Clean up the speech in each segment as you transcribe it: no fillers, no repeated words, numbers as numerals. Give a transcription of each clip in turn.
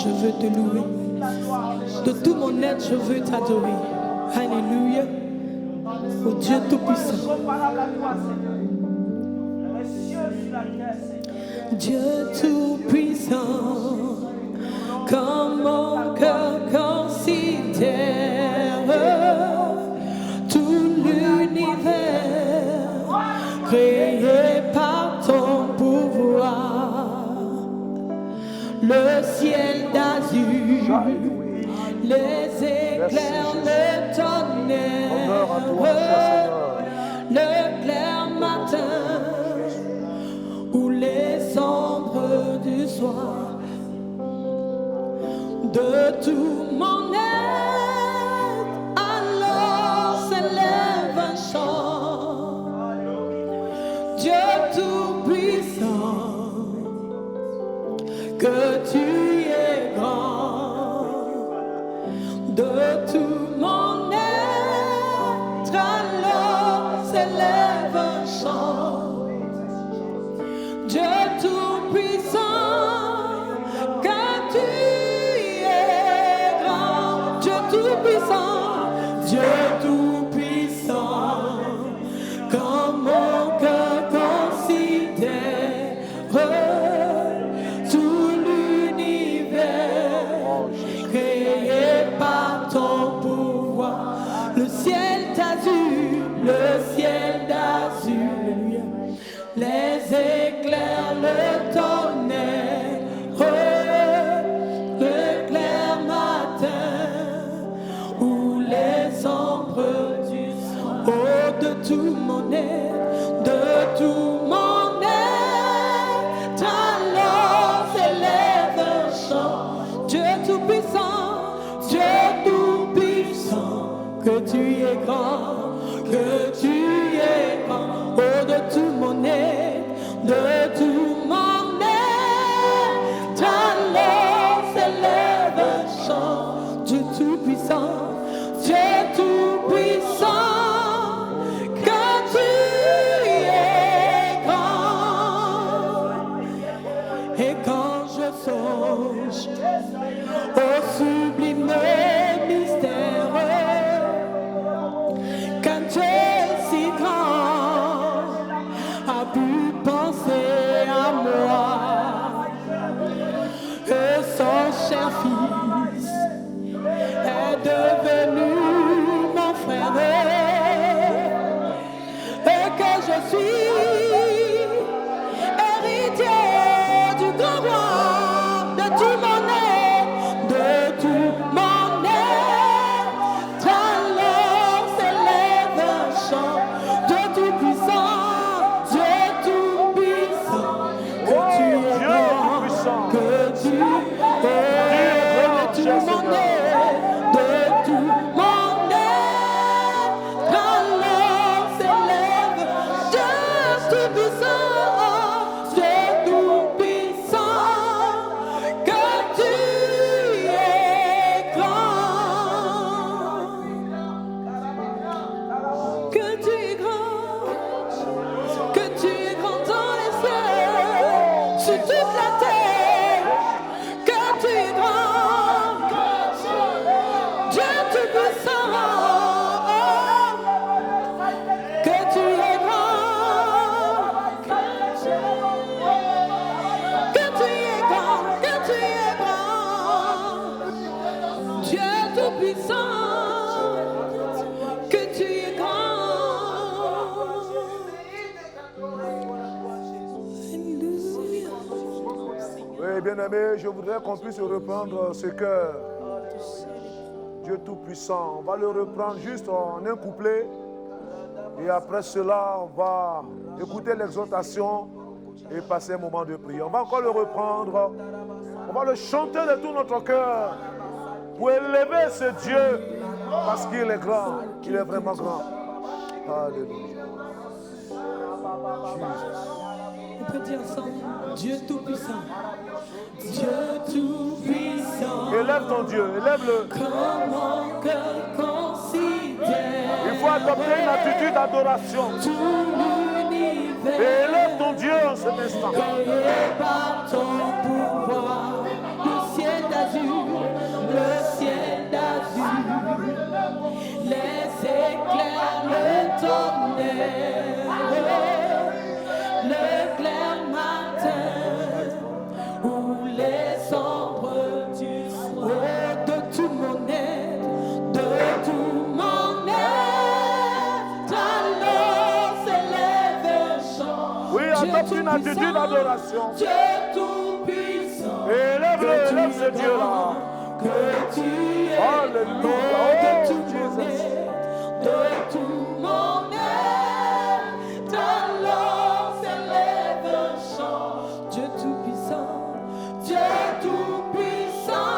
je veux te louer. De tout mon être, je veux t'adorer. Alléluia. Ô Dieu Tout-Puissant. Dieu Tout-Puissant, quand mon cœur considère tout l'univers créé par ton pouvoir, le ciel d'azur, les éclairs, le tonnerre, le clair matin ou les ombres du soir, de tout mon être, alors s'élève un chant. Dieu Tout-Puissant, que tu es grand, de tout mon être, alors s'élève un chant. Dieu Tout-Puissant, que tu es grand, Dieu Tout-Puissant, Dieu Tout-Puissant, quand mon cœur considère tout l'univers créé par ton pouvoir, le ciel d'azur, le ciel d'azur, les éclairs, le tonnerre, le clair matin ou les ombres du soir. Oh, de tout mon être, de tout mon être, alors s'élève un chant. Dieu Tout-Puissant, Dieu Tout-Puissant, que tu es grand, que tu es grand. Oh, de tout mon être, de tout mon être, alors s'élève un chant. Dieu Tout-Puissant, Dieu Tout-Puissant, que tu es grand. Et quand je songe au sublime mystère, quand tu es si grand, a pu penser à moi, et son cher fils est devenu mon frère, et que je suis héritier du grand roi, de tout mon être, de tout mon être, alors s'élève un chant. Dieu Tout-Puissant, Dieu Tout-Puissant, que tu es grand, que tu es de tout mon être, de tout mon être, alors s'élève Dieu Tout-Puissant, Dieu Tout-Puissant, que tu es grand, que tu es grand, que tu es grand dans les cieux, sur toute la terre, que tu es grand, Dieu Tout-Puissant, que tu es grand, que tu es grand, que tu es grand, Dieu Tout-Puissant, que tu es grand. Oui, bien-aimés, je voudrais qu'on puisse reprendre ce cœur. Dieu Tout-Puissant, on va le reprendre juste en un couplet. Et après cela, on va écouter l'exhortation et passer un moment de prière. On va encore le reprendre. On va le chanter de tout notre cœur pour élever ce Dieu parce qu'il est grand. Il est vraiment grand. Alléluia. On peut dire ensemble, Dieu Tout-Puissant, Dieu Tout-Puissant. Élève ton Dieu, élève-le. Quand mon cœur considère, Il faut adopter une attitude d'adoration. tout l'univers, Et élève ton Dieu en cet instant. créé par ton pouvoir, le ciel d'azur, le clair matin ou les ombres du soir. De tout mon être, de tout mon être, alors s'élève un chant. Oui, adopte une attitude d'adoration. Dieu tout-puissant, Élève ce Dieu-là. que tu es, Alléluia. de tout Oh, mon Jésus. être, de tout mon être, alors s'élève un chant. Dieu tout-puissant, Dieu tout-puissant,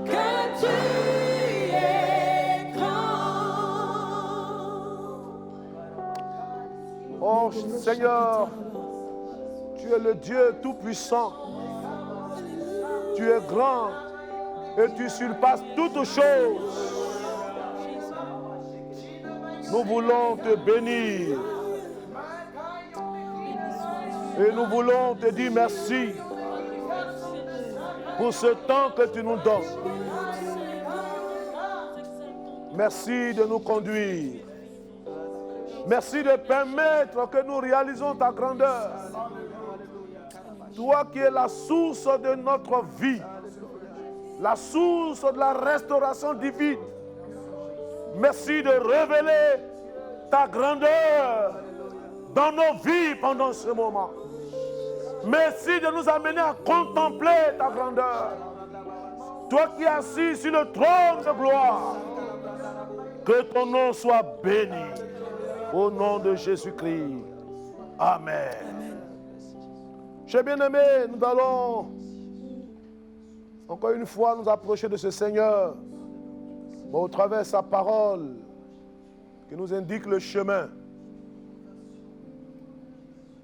que tu es grand. Oh Seigneur, tu es le Dieu tout-puissant. Tu es grand et tu surpasses toutes choses. Nous voulons te bénir. Et nous voulons te dire merci pour ce temps que tu nous donnes. Merci de nous conduire. Merci de permettre que nous réalisons ta grandeur. Toi qui es la source de notre vie, la source de la restauration divine. Merci de révéler ta grandeur dans nos vies pendant ce moment. Merci de nous amener à contempler ta grandeur. Toi qui es assis sur le trône de gloire, que ton nom soit béni. Au nom de Jésus-Christ. Amen. Chers bien-aimés, nous allons encore une fois nous approcher de ce Seigneur au travers de sa parole qui nous indique le chemin.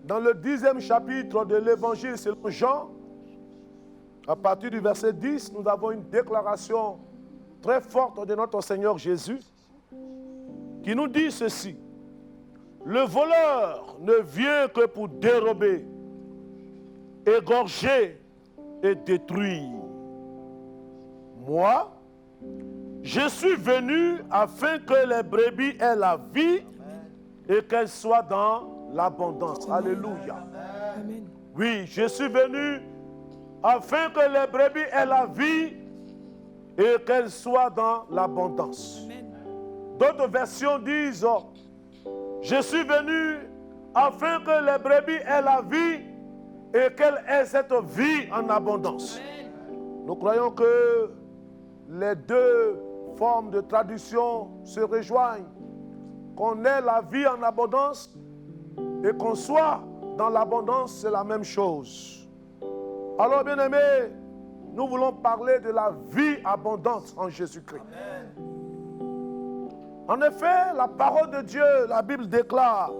Dans le 10e chapitre de l'évangile selon Jean, à partir du verset 10, nous avons une déclaration très forte de notre Seigneur Jésus qui nous dit ceci. Le voleur ne vient que pour dérober, égorger et détruire. Moi, je suis venu afin que les brebis aient la vie et qu'elles soient dans l'abondance. Alléluia. Amen. Oui, je suis venu afin que les brebis aient la vie et qu'elles soient dans l'abondance. D'autres versions disent, je suis venu afin que les brebis aient la vie et qu'elles aient cette vie en abondance. Nous croyons que les deux formes de traduction se rejoignent. Qu'on ait la vie en abondance et qu'on soit dans l'abondance, c'est la même chose. Alors, bien-aimés, nous voulons parler de la vie abondante en Jésus-Christ. En effet, la parole de Dieu, la Bible déclare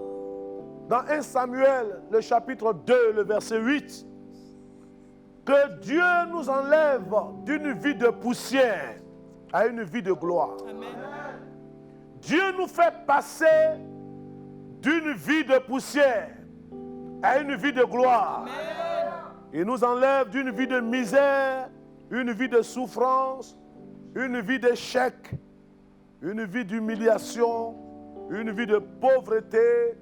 dans 1 Samuel, le chapitre 2, le verset 8, que Dieu nous enlève d'une vie de poussière à une vie de gloire. Amen. Dieu nous fait passer d'une vie de poussière à une vie de gloire. Amen. Il nous enlève d'une vie de misère, une vie de souffrance, une vie d'échec, une vie d'humiliation, une vie de pauvreté.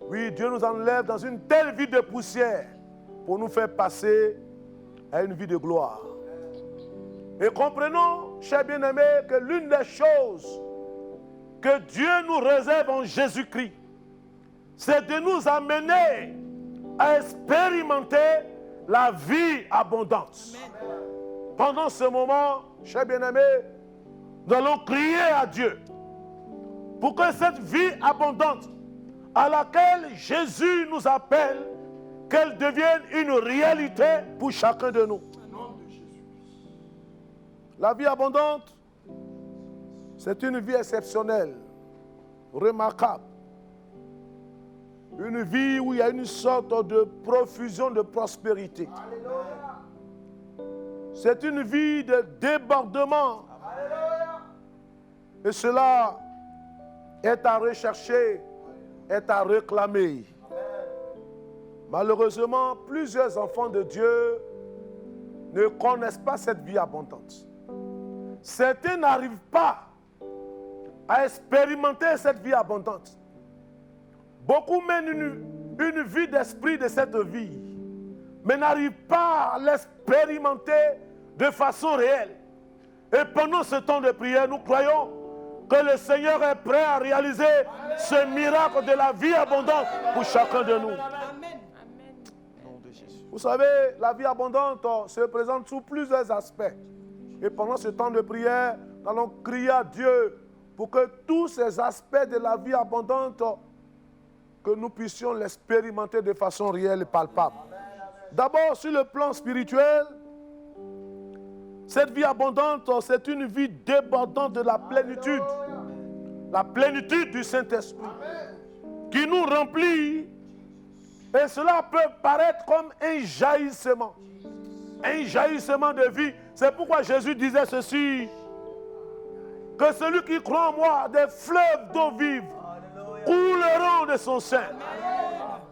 Oui, Dieu nous enlève dans une telle vie de poussière pour nous faire passer à une vie de gloire. Et comprenons, chers bien-aimés, que l'une des choses que Dieu nous réserve en Jésus-Christ, c'est de nous amener à expérimenter la vie abondante. Amen. Pendant ce moment, chers bien-aimés, nous allons crier à Dieu pour que cette vie abondante à laquelle Jésus nous appelle, qu'elle devienne une réalité pour chacun de nous. La vie abondante, c'est une vie exceptionnelle, remarquable. Une vie où il y a une sorte de profusion de prospérité. C'est une vie de débordement. Et cela est à rechercher, est à réclamer. Malheureusement, plusieurs enfants de Dieu ne connaissent pas cette vie abondante. Certains n'arrivent pas à expérimenter cette vie abondante. Beaucoup mènent une vie d'esprit de cette vie, mais n'arrivent pas à l'expérimenter de façon réelle. Et pendant ce temps de prière, nous croyons que le Seigneur est prêt à réaliser ce miracle de la vie abondante pour chacun de nous. Vous savez, la vie abondante se présente sous plusieurs aspects. Et pendant ce temps de prière, nous allons crier à Dieu pour que tous ces aspects de la vie abondante, que nous puissions l'expérimenter de façon réelle et palpable. D'abord, sur le plan spirituel, cette vie abondante, c'est une vie débordante de la plénitude du Saint-Esprit, qui nous remplit. Et cela peut paraître comme un jaillissement de vie. C'est pourquoi Jésus disait ceci, que celui qui croit en moi, des fleuves d'eau vive couleront de son sein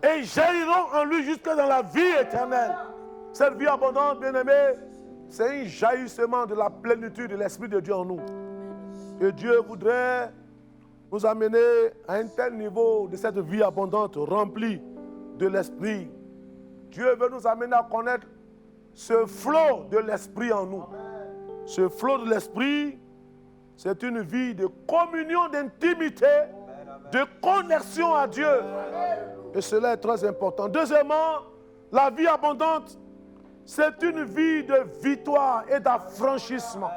et jailliront en lui jusque dans la vie éternelle. Cette vie abondante, bien-aimés, c'est un jaillissement de la plénitude de l'Esprit de Dieu en nous. Et Dieu voudrait nous amener à un tel niveau de cette vie abondante remplie de l'Esprit. Dieu veut nous amener à connaître ce flot de l'Esprit en nous. Ce flot de l'Esprit, c'est une vie de communion, d'intimité, de connexion à Dieu. Et cela est très important. Deuxièmement, la vie abondante, c'est une vie de victoire et d'affranchissement.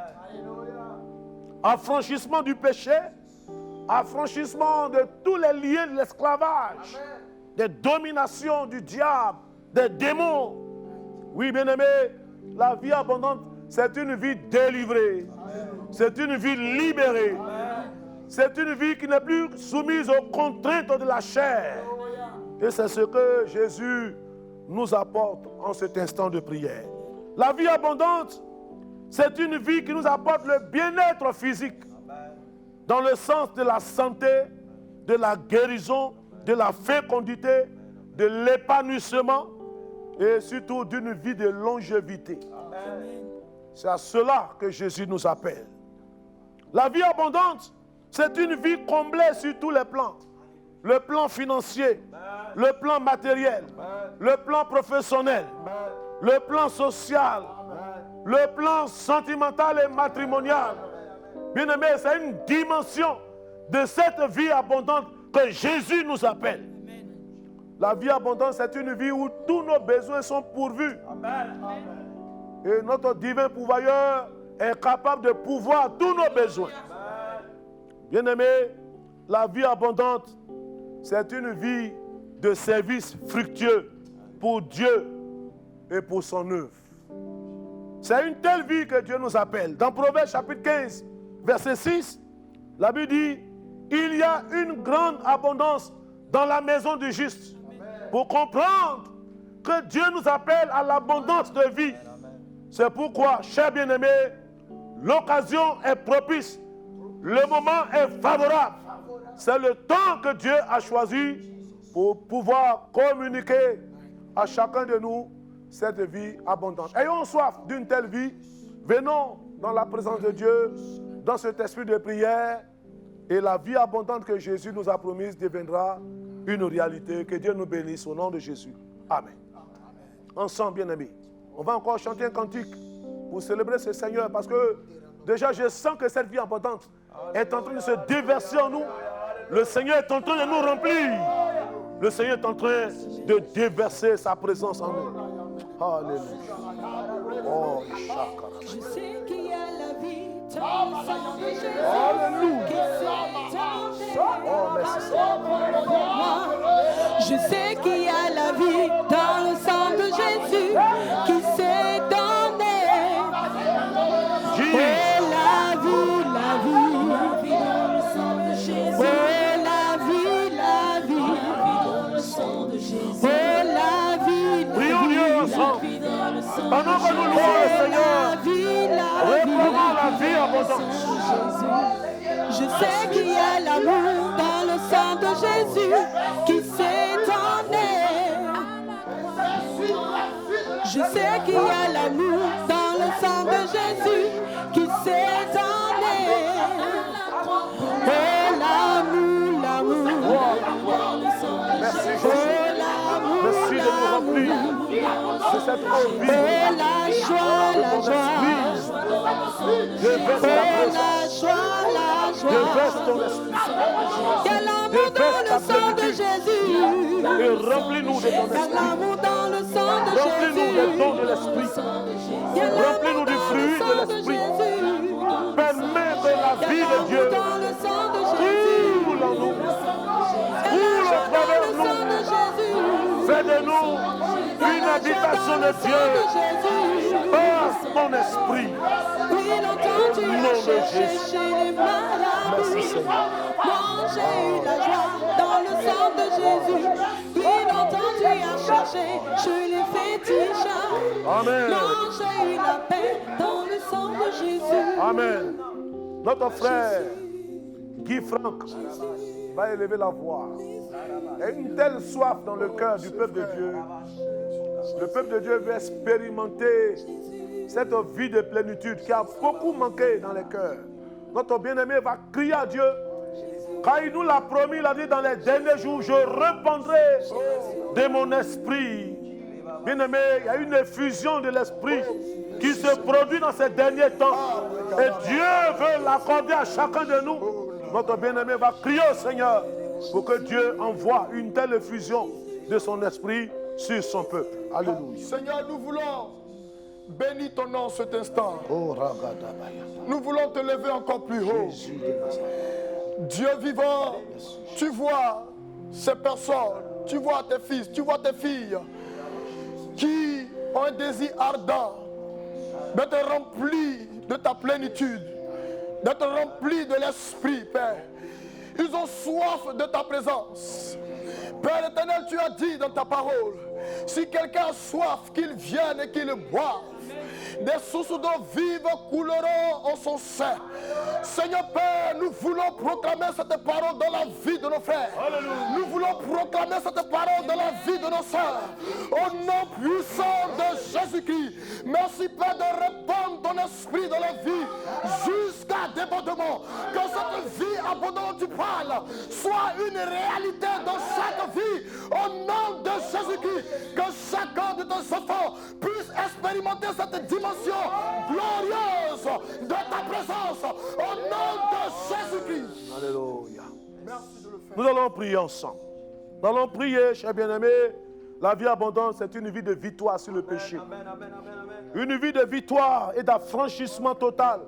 Affranchissement du péché, affranchissement de tous les liens de l'esclavage, des dominations du diable, des démons. Oui, bien-aimé, la vie abondante, c'est une vie délivrée. C'est une vie libérée. C'est une vie qui n'est plus soumise aux contraintes de la chair. Et c'est ce que Jésus nous apporte en cet instant de prière. La vie abondante, c'est une vie qui nous apporte le bien-être physique, dans le sens de la santé, de la guérison, de la fécondité, de l'épanouissement et surtout d'une vie de longévité. C'est à cela que Jésus nous appelle. La vie abondante, c'est une vie comblée sur tous les plans. Le plan financier, le plan matériel, le plan professionnel, le plan social, le plan sentimental et matrimonial. Bien-aimé, c'est une dimension de cette vie abondante que Jésus nous appelle. La vie abondante, c'est une vie où tous nos besoins sont pourvus. Et notre divin pourvoyeur est capable de pourvoir tous nos besoins. Bien-aimé, la vie abondante, c'est une vie de service fructueux pour Dieu et pour son œuvre. C'est une telle vie que Dieu nous appelle. Dans Proverbes chapitre 15, verset 6, la Bible dit, il y a une grande abondance dans la maison du juste. Pour comprendre que Dieu nous appelle à l'abondance de vie. C'est pourquoi, chers bien-aimés, l'occasion est propice. Le moment est favorable. C'est le temps que Dieu a choisi pour pouvoir communiquer à chacun de nous cette vie abondante. Ayons soif d'une telle vie. Venons dans la présence de Dieu, dans cet esprit de prière, et la vie abondante que Jésus nous a promise deviendra une réalité. Que Dieu nous bénisse au nom de Jésus. Amen. Ensemble, bien-aimés, on va encore chanter un cantique pour célébrer ce Seigneur, parce que déjà je sens que cette vie abondante est en train de se déverser en nous. Le Seigneur est en train de nous remplir. Le Seigneur est en train de déverser sa présence en nous. Alléluia. Oh, chakra. Je sais qu'il y a la vie dans le sang de Jésus. Alléluia. Oh, merci. Je sais qu'il y a la vie dans le sang de Jésus qui s'est donné. Oh, la vie dans le sang de Jésus. Oh, la vie dans le sang de Jésus. Oh, la vie dans le sang de Jésus. Pendant que nous louons le Seigneur, réclamons la vie abondante. Je sais qu'il y a l'amour dans le sang de Jésus qui s'est donné. Je sais qu'il y a l'amour dans le sang de Jésus qui s'est donné. Oh, l'amour dans le sang de de cette eau Oh, vive. la joie, De la ton joie. esprit. Je verse Oh, ta la présence. joie, la Je joie. verse ton esprit. Il y a l'amour dans le sang de Jésus. Et remplis-nous de ton Il y a esprit. l'amour dans le sang de Remplis-nous des dons de Jésus. l'esprit. Il y a Remplis-nous l'amour du dans le fruit de sang de l'esprit. Jésus. Permets que la Il y a vie de l'amour Dieu dans le sang de Jésus. coule en nous. Il y a Coule la à joie dans travers le sang de nous. Jésus. Fais de nous Il y a une la joie habitation dans de le sang Dieu de Jésus. par ton esprit. Oui, longtemps tu Au nom as de cherché Jésus. chez les malades. Merci Seigneur. Moi j'ai eu la joie dans le sang de Jésus. Oui, longtemps tu as cherché chez les fétichards. Amen. Moi j'ai eu la paix dans le sang de Jésus. Amen. Notre frère Guy Franck va élever la voix. Il y a une telle soif dans le cœur du peuple de Dieu. Le peuple de Dieu veut expérimenter cette vie de plénitude qui a beaucoup manqué dans les cœurs. Notre bien-aimé va crier à Dieu. Car il nous l'a promis, il a dit dans les derniers jours, je répandrai de mon esprit. Bien-aimé, il y a une effusion de l'esprit qui se produit dans ces derniers temps. Et Dieu veut l'accorder à chacun de nous. Notre bien-aimé va crier au Seigneur pour que Dieu envoie une telle effusion de son esprit sur son peuple. Alléluia. Seigneur, nous voulons bénir ton nom cet instant. Oh, Ragadabaya. Nous voulons te lever encore plus haut. Jésus de Nazareth. Dieu vivant, tu vois ces personnes, tu vois tes fils, tu vois tes filles qui ont un désir ardent d'être remplis de ta plénitude, d'être remplis de l'Esprit, Père. Ils ont soif de ta présence. Père éternel, tu as dit dans ta parole, si quelqu'un a soif, qu'il vienne et qu'il boive. Des sources d'eau vive couleront en son sein. Seigneur Père, nous voulons proclamer cette parole dans la vie de nos frères. Alléluia. Nous voulons proclamer cette parole dans la vie de nos sœurs. Au nom puissant de Jésus-Christ. Merci Père de répandre ton esprit dans la vie jusqu'à débordement. Que cette vie abondante dont tu parles soit une réalité dans chaque vie. Au nom de Jésus-Christ. Que chacun de tes enfants puisse expérimenter cette dimension glorieuse de ta présence au nom de Jésus-Christ. Alléluia. Merci de le faire. Nous allons prier ensemble. Nous allons prier, chers bien-aimés. La vie abondante, c'est une vie de victoire sur le péché. Une vie de victoire et d'affranchissement total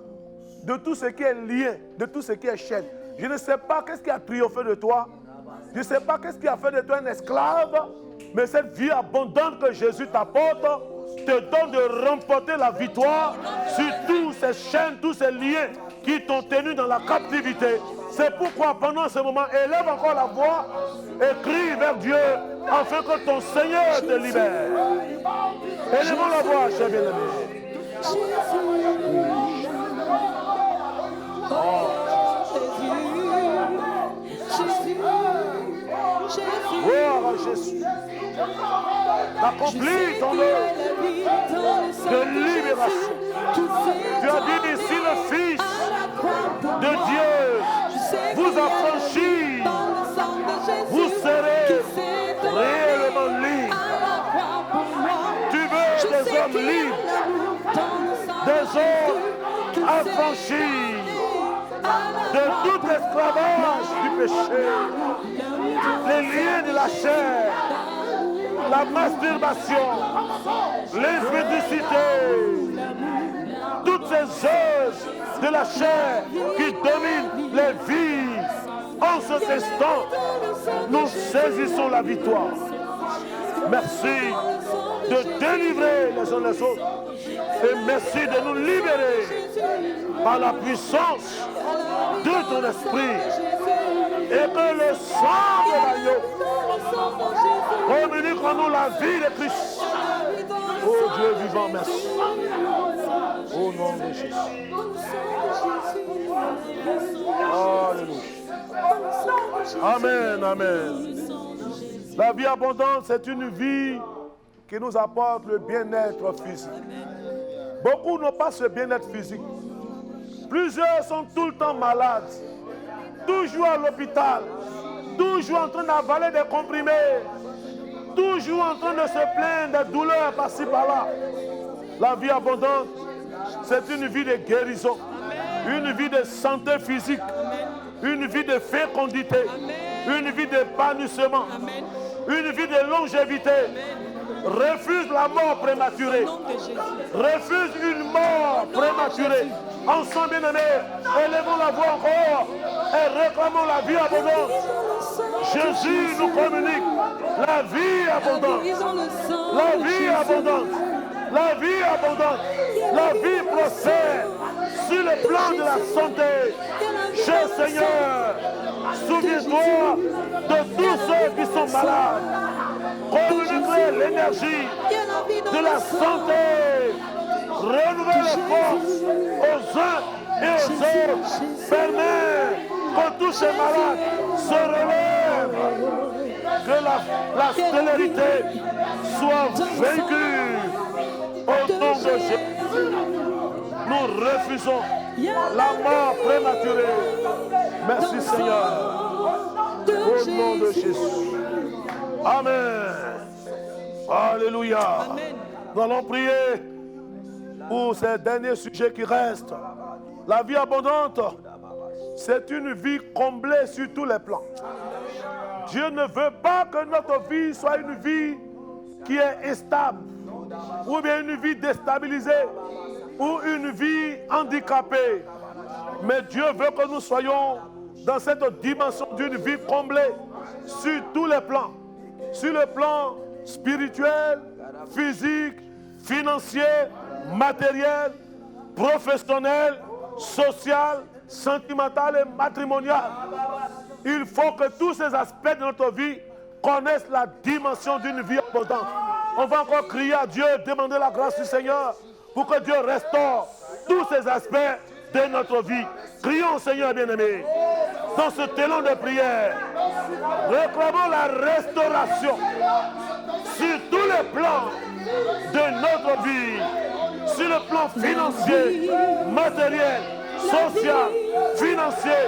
de tout ce qui est lien, de tout ce qui est chaîne. Je ne sais pas qu'est-ce qui a triomphé de toi. Je ne sais pas qu'est-ce qui a fait de toi un esclave. Mais cette vie abondante que Jésus t'apporte te donne de remporter la victoire sur tous ces chaînes, tous ces liens qui t'ont tenu dans la captivité. C'est pourquoi pendant ce moment, élève encore la voix et crie vers Dieu afin que ton Seigneur te libère. Élevons la voix, chers bien-aimés. Gloire à Jésus. Accomplis ton œuvre de libération. Tu as dit ici le Fils de Dieu vous affranchit. Vous serez réellement libre. Tu veux des hommes libres, des hommes affranchis de tout esclavage du péché, les liens de la chair, la masturbation, l'infidélité, toutes ces œuvres de la chair qui dominent les vies. En cet instant, nous saisissons la victoire. Merci de délivrer les uns les autres et merci de nous libérer par la puissance de ton esprit et que le sang de l'agneau communique en nous la vie de Christ. Oh Dieu vivant, merci. Au nom de Jésus. Alléluia. Amen, amen. La vie abondante, c'est une vie qui nous apporte le bien-être physique. Beaucoup n'ont pas ce bien-être physique. Plusieurs sont tout le temps malades, toujours à l'hôpital, toujours en train d'avaler des comprimés. toujours en train de se plaindre des douleurs par-ci par-là. La vie abondante, c'est une vie de guérison, une vie de santé physique, une vie de fécondité, une vie d'épanouissement, une vie de longévité. Refuse la mort prématurée. Refuse une mort prématurée. Ensemble, bien-aimés, élevons la voix encore et réclamons la vie abondante. Jésus nous communique la vie abondante. La vie abondante. La vie abondante. La vie prospère sur le plan de la santé. Cher Seigneur, souviens-toi de tous ceux qui sont malades. Communique l'énergie de la santé. Renouvelle les forces aux uns et aux autres. Permets que tous ces malades se relèvent. Que la stérilité soit vaincue. Au nom de Jésus, nous refusons la mort prématurée. Merci Seigneur. Au nom de Jésus. Amen. Alléluia. Nous allons prier pour ces derniers sujets qui restent. La vie abondante, c'est une vie comblée sur tous les plans. Dieu ne veut pas que notre vie soit une vie qui est instable, ou bien une vie déstabilisée, ou une vie handicapée. Mais Dieu veut que nous soyons dans cette dimension d'une vie comblée sur tous les plans. Sur le plan spirituel, physique, financier, matériel, professionnel, social, sentimental et matrimonial. Il faut que tous ces aspects de notre vie connaissent la dimension d'une vie abondante. On va encore crier à Dieu, demander la grâce du Seigneur pour que Dieu restaure tous ces aspects de notre vie. Crions au Seigneur bien-aimé dans ce élan de prière. Réclamons la restauration sur tous les plans de notre vie, sur le plan financier, matériel, social, financier,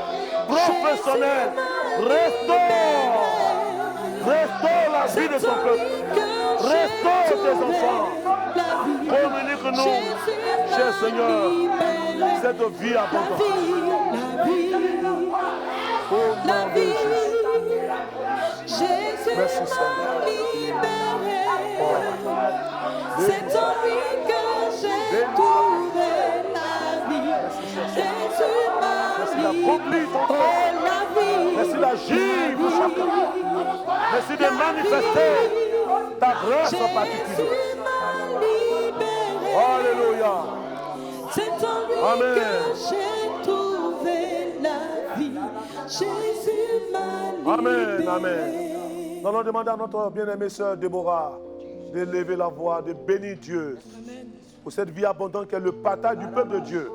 professionnel. Restaure la vie de ton peuple. Restaure tes enfants. Communique-nous, cher Seigneur, cette vie abondante. Au nom de Jésus. Merci Seigneur. C'est en lui que j'ai trouvé la vie. Jésus m'a mis la vie. Merci d'agir pour chacun. Merci de manifester ta grâce en particulier. Alléluia. C'est en lui Amen. que j'ai trouvé la vie. Jésus m'a libéré. Amen, amen. Nous allons demander à notre bien-aimée sœur Déborah de lever la voix, de bénir Dieu pour cette vie abondante qui est le partage du peuple de Dieu.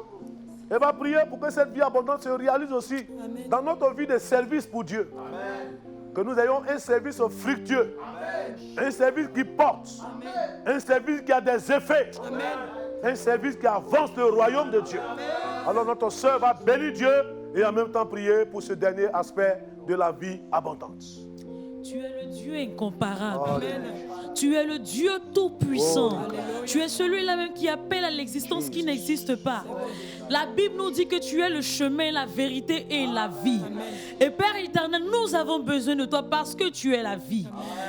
Elle va prier pour que cette vie abondante se réalise aussi dans notre vie de service pour Dieu. Que nous ayons un service fructueux, un service qui porte, un service qui a des effets, un service qui avance le royaume de Dieu. Alors notre sœur va bénir Dieu et en même temps prier pour ce dernier aspect de la vie abondante. Tu es le Dieu incomparable. Amen. Tu es le Dieu tout-puissant. Tu es celui-là même qui appelle à l'existence qui n'existe pas. La Bible nous dit que tu es le chemin, la vérité et la vie. Et Père éternel, nous avons besoin de toi parce que tu es la vie.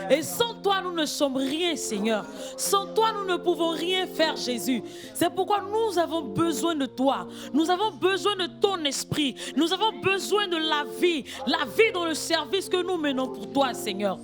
Et sans toi, nous ne sommes rien, Seigneur. Sans toi, nous ne pouvons rien faire, Jésus. C'est pourquoi nous avons besoin de toi. Nous avons besoin de ton esprit. Nous avons besoin de la vie dans le service que nous menons pour toi, Seigneur.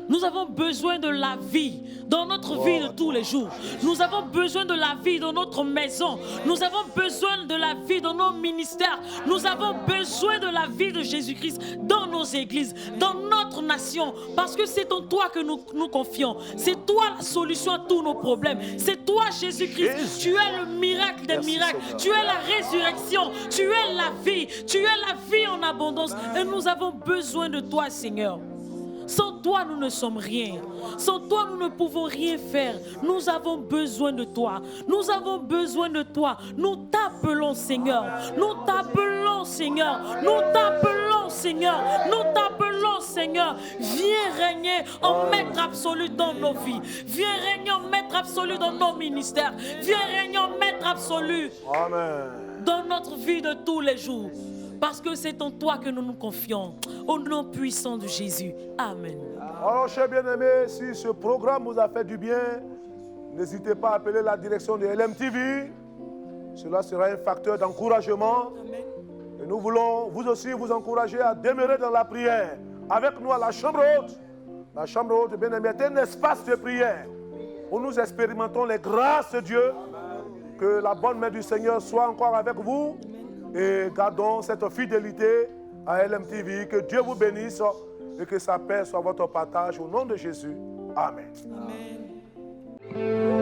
Nous avons besoin de la vie dans notre vie de tous les jours. Nous avons besoin de la vie dans notre maison. Nous avons besoin de la vie dans nos ministères. Nous avons besoin de la vie de Jésus-Christ dans nos églises, dans notre nation. Parce que c'est en toi que nous confions. C'est toi la solution à tous nos problèmes. C'est toi, Jésus-Christ. Tu es le miracle des miracles. Tu es la résurrection. Tu es la vie. Tu es la vie en abondance. Et nous avons besoin de toi, Seigneur. Sans toi, nous ne sommes rien. Sans toi, nous ne pouvons rien faire. Nous avons besoin de toi. Nous avons besoin de toi. Nous t'appelons, Seigneur. Nous t'appelons, Seigneur. Nous t'appelons, Seigneur. Nous t'appelons, Seigneur. Seigneur, viens régner en maître absolu dans nos vies. Viens régner en maître absolu dans nos ministères. Viens régner en maître absolu dans notre vie de tous les jours. Parce que c'est en toi que nous nous confions. Au nom puissant de Jésus. Amen. Alors, chers bien-aimés, si ce programme vous a fait du bien, n'hésitez pas à appeler la direction de LMTV. Cela sera un facteur d'encouragement. Et nous voulons vous aussi vous encourager à demeurer dans la prière. Avec nous à la chambre haute. La chambre haute, bien-aimés, est un espace de prière où nous expérimentons les grâces de Dieu. Que la bonne main du Seigneur soit encore avec vous. Et gardons cette fidélité à LMTV. Que Dieu vous bénisse et que sa paix soit votre partage au nom de Jésus. Amen. Amen.